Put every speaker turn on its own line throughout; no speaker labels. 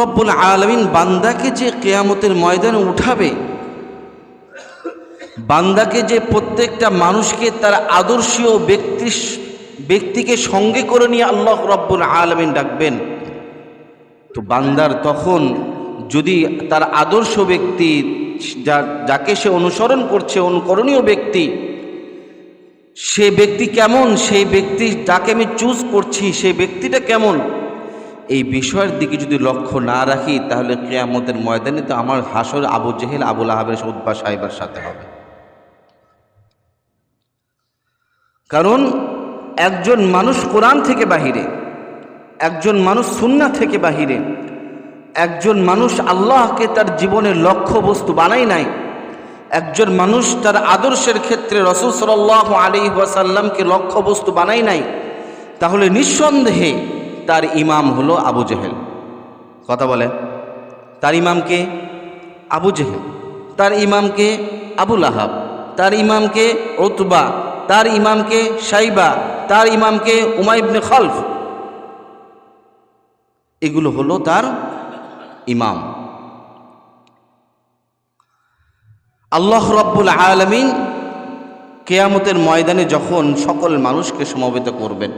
রব্বুল আলামিন বান্দাকে যে কিয়ামতের ময়দানে উঠাবে, বান্দাকে যে প্রত্যেকটা মানুষকে তার আদর্শীয় ব্যক্তিকে সঙ্গে করে নিয়ে আল্লাহ রব্বুল আলামিন ডাকবেন, তো বান্দার তখন যদি তার আদর্শ ব্যক্তি যাকে সে অনুসরণ করছে, অনুকরণীয় ব্যক্তি, সে ব্যক্তি কেমন, সেই ব্যক্তি যাকে আমি চুজ করছি সেই ব্যক্তিটা কেমন, এই বিষয়ের দিকে যদি লক্ষ্য না রাখি, তাহলে কিয়ামতের ময়দানে তো আমার হাসর আবু জেহেল, আবু লাহাবের, উতবা সাহেবের সাথে হবে। কারণ একজন মানুষ কোরআন থেকে বাহিরে, একজন মানুষ সুন্নাহ থেকে বাহিরে, একজন মানুষ আল্লাহকে তার জীবনের লক্ষ্য বস্তু বানাই নাই, একজন মানুষ তার আদর্শের ক্ষেত্রে রাসূল সাল্লাল্লাহু আলাইহি ওয়াসাল্লামকে লক্ষ্য বস্তু বানাই নাই, তাহলে নিঃসন্দেহে তার ইমাম হলো আবু জেহেল। কথা বলে, তার ইমামকে আবু জেহেল, তার ইমামকে আবু লাহাব, তার ইমামকে উতবা, তার ইমামকে শাইবা, তার ইমামকে উমাইয়া ইবনে খালফ, এগুলো হলো তার ইমাম। আল্লাহ রব্বুল আলামিন কিয়ামতের ময়দানে যখন সকল মানুষকে সমবেত করবেন,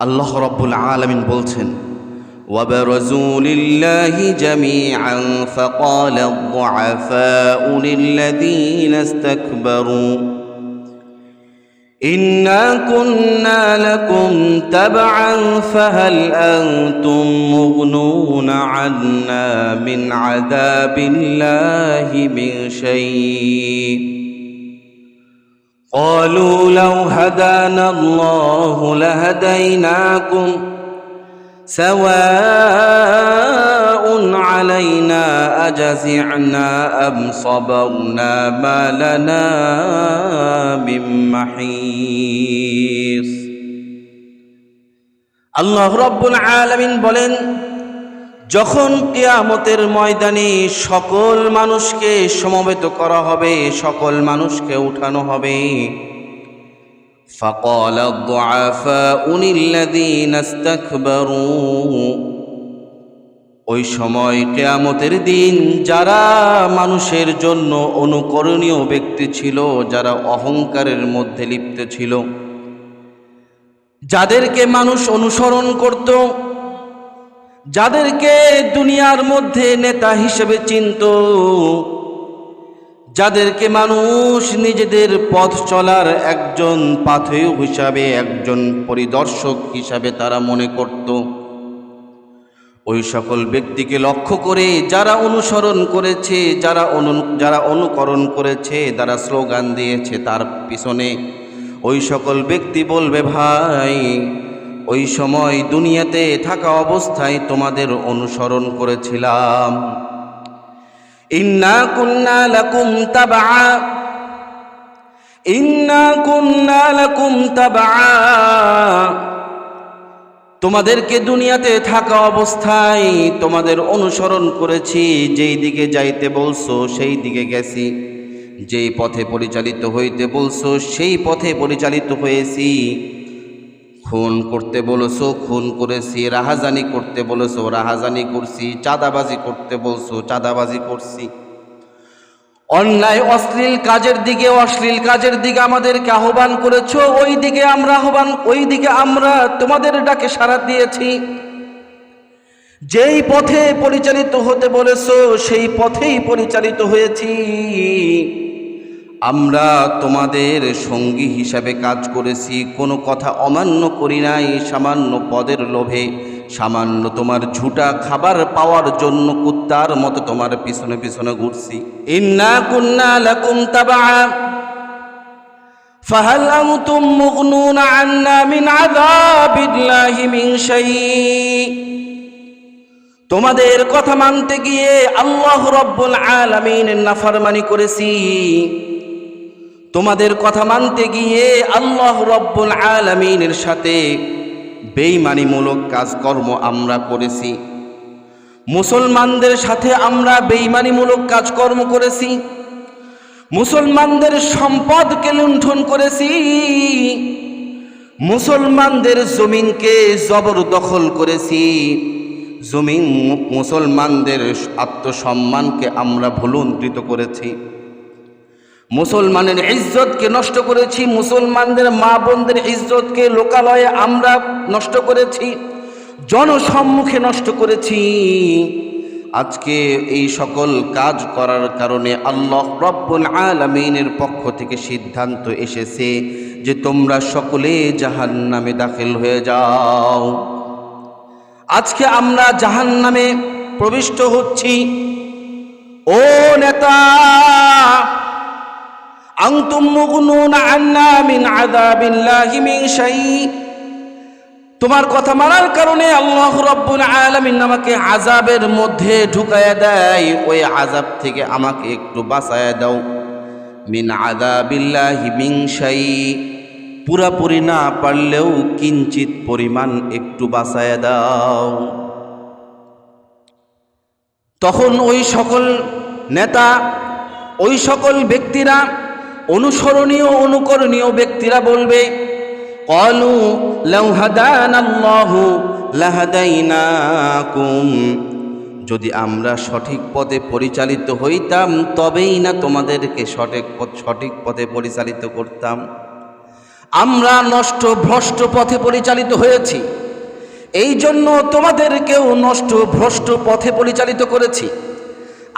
আল্লাহ রব্বুল আলামিন বলছেন, وَبَرَزُوا لِلَّهِ جَمِيعًا فَقَالَ الضُّعَفَاءُ لِلَّذِينَ اسْتَكْبَرُوا إِنَّا كُنَّا لَكُمْ تَبَعًا فَهَلْ أَنْتُمْ مُغْنُونَ عَنَّا مِنْ عَذَابِ اللَّهِ مِنْ شَيْءٍ قَالُوا لَوْ هَدَانَا اللَّهُ لَهَدَيْنَاكُمْ سواء علينا أجزعنا أم صبرنا ما لنا من محيص। আল্লাহ রব্বুল আলামিন বলেন, যখন কিয়ামতের ময়দানে সকল মানুষকে সমবেত করা হবে, সকল মানুষকে উঠানো হবে, فقال الضعفاء للذين استكبروا, ওই সময় কিয়ামতের দিন যারা মানুষের জন্য অনুকরণীয় ব্যক্তি ছিল, যারা অহংকারের মধ্যে লিপ্ত ছিল, যাদেরকে মানুষ অনুসরণ করত, যাদেরকে দুনিয়ার মধ্যে নেতা হিসেবে চিনত, যাদেরকে মানুষ নিজেদের পথ চলার একজন পাথেয় হিসাবে, একজন পরিদর্শক হিসাবে তারা মনে করত, ওই সকল ব্যক্তিকে লক্ষ্য করে যারা অনুসরণ করেছে, যারা অনুকরণ করেছে, যারা স্লোগান দিয়েছে তার পিছনে, ওই সকল ব্যক্তি বলবে, ভাই ওই সময় দুনিয়াতে থাকা অবস্থায় তোমাদের অনুসরণ করেছিলাম, ইন্না কুন্না লাকুম তাবআ, ইন্না কুন্না লাকুম তাবআ, তোমাদেরকে দুনিয়াতে থাকা অবস্থায় তোমাদের অনুসরণ করেছি, যেই দিকে যাইতে বলছো সেই দিকে গেছি, যেই পথে পরিচালিত হইতে বলছো সেই পথে পরিচালিত হয়েছি, খুন করতে বলেছো খুন করেছি, রাহাজানি করতে বলেছো রাহাজানি করছি, চাঁদাবাজি করতে বলছো চাঁদাবাজি করছি, অন্যায় অশ্লীল কাজের দিকে আমাদেরকে আহ্বান করেছো, ওই দিকে আমরা তোমাদের ডাকে সাড়া দিয়েছি, যেই পথে পরিচালিত হতে বলেছো সেই পথেই পরিচালিত হয়েছি, আমরা তোমাদের সঙ্গী হিসাবে কাজ করেছি, কোনো কথা অমান্য করি নাই, সামান্য পদের লোভে, সামান্য তোমার ঝুটা খাবার পাওয়ার জন্য কুত্তার মতো তোমার পিছনে পিছনে ঘুরছি। ইন্না কুন্না লাকুম তাবআ ফাহাল আনতুম মুগনুনা আন্না মিন আযাবিল্লাহি মিন শাই, তোমাদের কথা মানতে গিয়ে আল্লাহ রব্বুল আলামিনের নাফরমানি করেছি, তোমাদের কথা মানতে গিয়ে আল্লাহ রব্বুল আলামিনের সাথে বেঈমানিমূলক কাজকর্ম আমরা করেছি, মুসলমানদের সাথে আমরা বেঈমানিমূলক কাজকর্ম করেছি, মুসলমানদের সম্পদকে লুণ্ঠন করেছি, মুসলমানদের জমিনকে জবরদখল করেছি, জমিন মুসলমানদের আত্মসম্মানকে আমরা ভুলুণ্ঠিত করেছি, মুসলমানের ইজ্জতকে নষ্ট করেছি, মুসলমানদের মা বোনদের ইজ্জতকে লোকালয়ে আমরা নষ্ট করেছি, জনসম্মুখে নষ্ট করেছি। আজকে এই সকল কাজ করার কারণে আল্লাহ রব্বুল আলামিনের পক্ষ থেকে সিদ্ধান্ত এসেছে যে তোমরা সকলে জাহান্নামে দাখিল হয়ে যাও। আজকে আমরা জাহান্নামে প্রবিষ্ট হচ্ছি। ও নেতা, আনতুম মুগনুনা আন্না মিন আযাবিল্লাহি মিন শাই। তোমার কথা মানার কারণে আল্লাহ রাব্বুল আলামিন আমাকে আযাবের মধ্যে ঢুকায়া দেয়, ওই আযাব থেকে আমাকে একটু বাঁচায়া দাও। মিন আযাবিল্লাহি মিন শাই, পুরাপুরি না পারলেও কিঞ্চিত পরিমাণ একটু বাঁচায়া দাও। তখন ওই সকল নেতা, ওই সকল ব্যক্তিরা, অনুসরণীয় অনুকরণীয় ব্যক্তিরা বলবে, ক্বালু লাউ হাদানাল্লাহু লাহাদাইনাকুম, যদি আমরা সঠিক পথে পরিচালিত হইতাম তবেই না তোমাদেরকে সঠিক পথে পরিচালিত করতাম। আমরা নষ্ট ভ্রষ্ট পথে পরিচালিত হয়েছি, এই জন্য তোমাদেরকেও নষ্ট ভ্রষ্ট পথে পরিচালিত করেছি।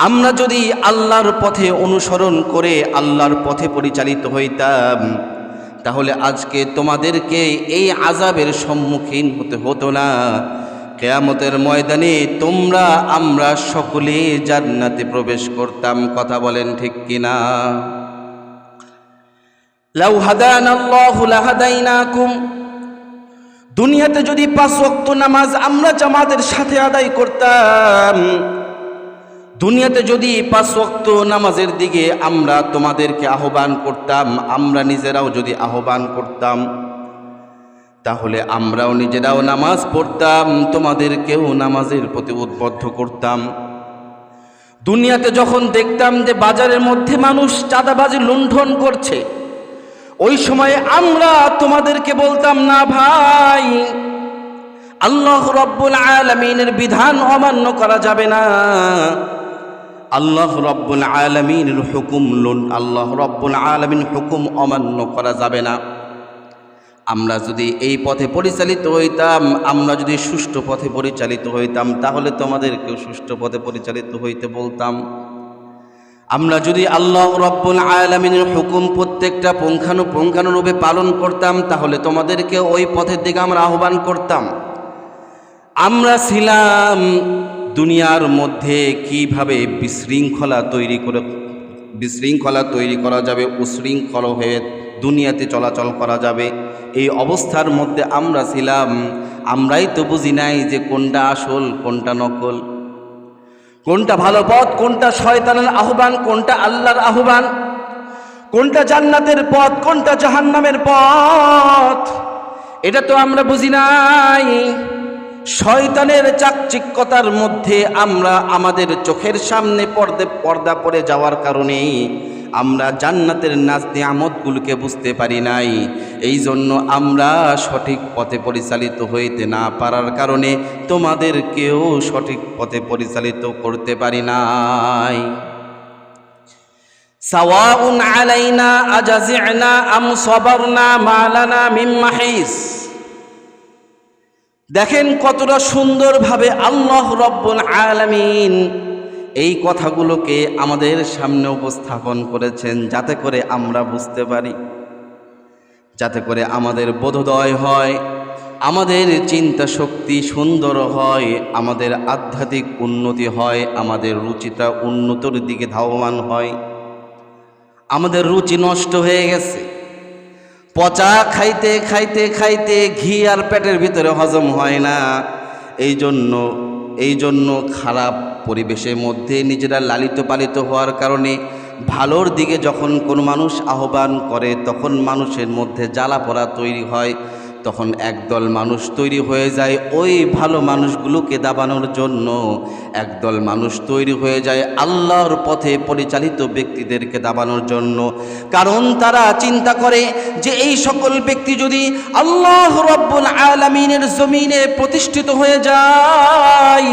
আমরা যদি আল্লাহর পথে অনুসরণ করে আল্লাহর পথে পরিচালিত হইতাম তাহলে আজকে তোমাদেরকে এই আযাবের সম্মুখীন হতে হতো না। কিয়ামতের ময়দানে তোমরা আমরা সকলে জান্নাতে প্রবেশ করতাম। কথা বলেন ঠিক কিনা? লাউ হাদানাল্লাহু লাহাদাইনাকুম, দুনিয়াতে যদি 5 ওয়াক্ত নামাজ আমরা জামাতের সাথে আদায় করতাম, দুনিয়াতে যদি 5 ওয়াক্ত নামাজের দিকে আমরা তোমাদেরকে আহ্বান করতাম, আমরা নিজেরাও যদি আহ্বান করতাম, তাহলে আমরাও নিজেরাও নামাজ পড়তাম, তোমাদেরকেও নামাজের প্রতি উদ্বুদ্ধ করতাম। দুনিয়াতে যখন দেখতাম যে বাজারের মধ্যে মানুষ চাঁদাবাজি লুণ্ঠন করছে, ওই সময় আমরা তোমাদেরকে বলতাম, না ভাই, আল্লাহ রব্বুল আলামিনের বিধান অমান্য করা যাবে না, আল্লাহ রব্বুল আলামিনের হুকুম অমান্য করা যাবে না। আমরা যদি এই পথে পরিচালিত হইতাম, আমরা যদি সুষ্ঠু পথে পরিচালিত হইতাম, তাহলে তোমাদেরকেও সুষ্ঠু পথে পরিচালিত হইতে বলতাম। আমরা যদি আল্লাহ রব্বুল আলামিনের হুকুম প্রত্যেকটা পুঙ্খানুপুঙ্খানুরূপে পালন করতাম, তাহলে তোমাদেরকে ওই পথের দিকে আমরা আহ্বান করতাম। আমরা ছিলাম দুনিয়ার মধ্যে কিভাবে বিশৃঙ্খলা তৈরি করা যাবে, উশৃঙ্খল হয়ে দুনিয়াতে চলাচল করা যাবে, এই অবস্থার মধ্যে আমরা ছিলাম। আমরাই তো বুঝি নাই যে কোনটা আসল, কোনটা নকল, কোনটা ভালো পথ, কোনটা শয়তানের আহ্বান, কোনটা আল্লাহর আহ্বান, কোনটা জান্নাতের পথ, কোনটা জাহান্নামের পথ, এটা তো আমরা বুঝি নাই। শয়তানের চাকচিক্যতার মধ্যে আমরা আমাদের চোখের সামনে পর্দা পড়ে যাওয়ার কারণে আমরা জান্নাতের নাজ নিয়ামতগুলোকে বুঝতে পারি নাই। এই জন্য আমরা সঠিক পথে পরিচালিত হইতে না পারার কারণে তোমাদেরকেও সঠিক পথে পরিচালিত করতে পারি নাই। সাওয়াউন আলাইনা আজাজি'না আম সাবারনা মা লানা মিন মাহিস। দেখেন কতটা সুন্দরভাবে আল্লাহ রব্বুল আলামিন এই কথাগুলোকে আমাদের সামনে উপস্থাপন করেছেন, যাতে করে আমরা বুঝতে পারি, যাতে করে আমাদের বোধোদয় হয়, আমাদের চিন্তা শক্তি সুন্দর হয়, আমাদের আধ্যাত্মিক উন্নতি হয়, আমাদের রুচিটা উন্নতির দিকে ধাবমান হয়। আমাদের রুচি নষ্ট হয়ে গেছে, পচা খাইতে খাইতে খাইতে ঘি আর পেটের ভিতরে হজম হয় না। এই জন্য খারাপ পরিবেশের মধ্যে নিজেরা লালিত পালিত হওয়ার কারণে ভালোর দিকে যখন কোনো মানুষ আহ্বান করে তখন মানুষের মধ্যে জ্বালা পোড়া তৈরি হয়, তখন একদল মানুষ তৈরি হয়ে যায় ওই ভালো মানুষগুলোকে দাবানোর জন্য, একদল মানুষ তৈরি হয়ে যায় আল্লাহর পথে পরিচালিত ব্যক্তিদেরকে দাবানোর জন্য। কারণ তারা চিন্তা করে যে এই সকল ব্যক্তি যদি আল্লাহ রাব্বুল আলামিনের জমিনে প্রতিষ্ঠিত হয়ে যায়,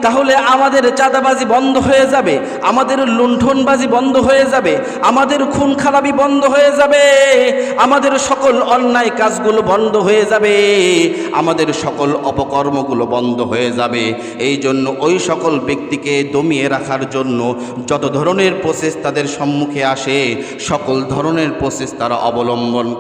তাহলে আমাদের চাঁদাবাজি বন্ধ হয়ে যাবে, আমাদের লুণ্ঠনবাজি বন্ধ হয়ে যাবে, আমাদের খুন খারাপি বন্ধ হয়ে যাবে, আমাদের সকল অন্যায় কাজগুলো বন্ধ হয়ে যাবে, আমাদের সকল অপকর্মগুলো বন্ধ হয়ে যাবে। এই জন্য ওই সকল ব্যক্তিকে দমিয়ে রাখার জন্য যত ধরনের প্রসেস তাদের সম্মুখে আসে, সকল ধরনের প্রসেস তারা অবলম্বন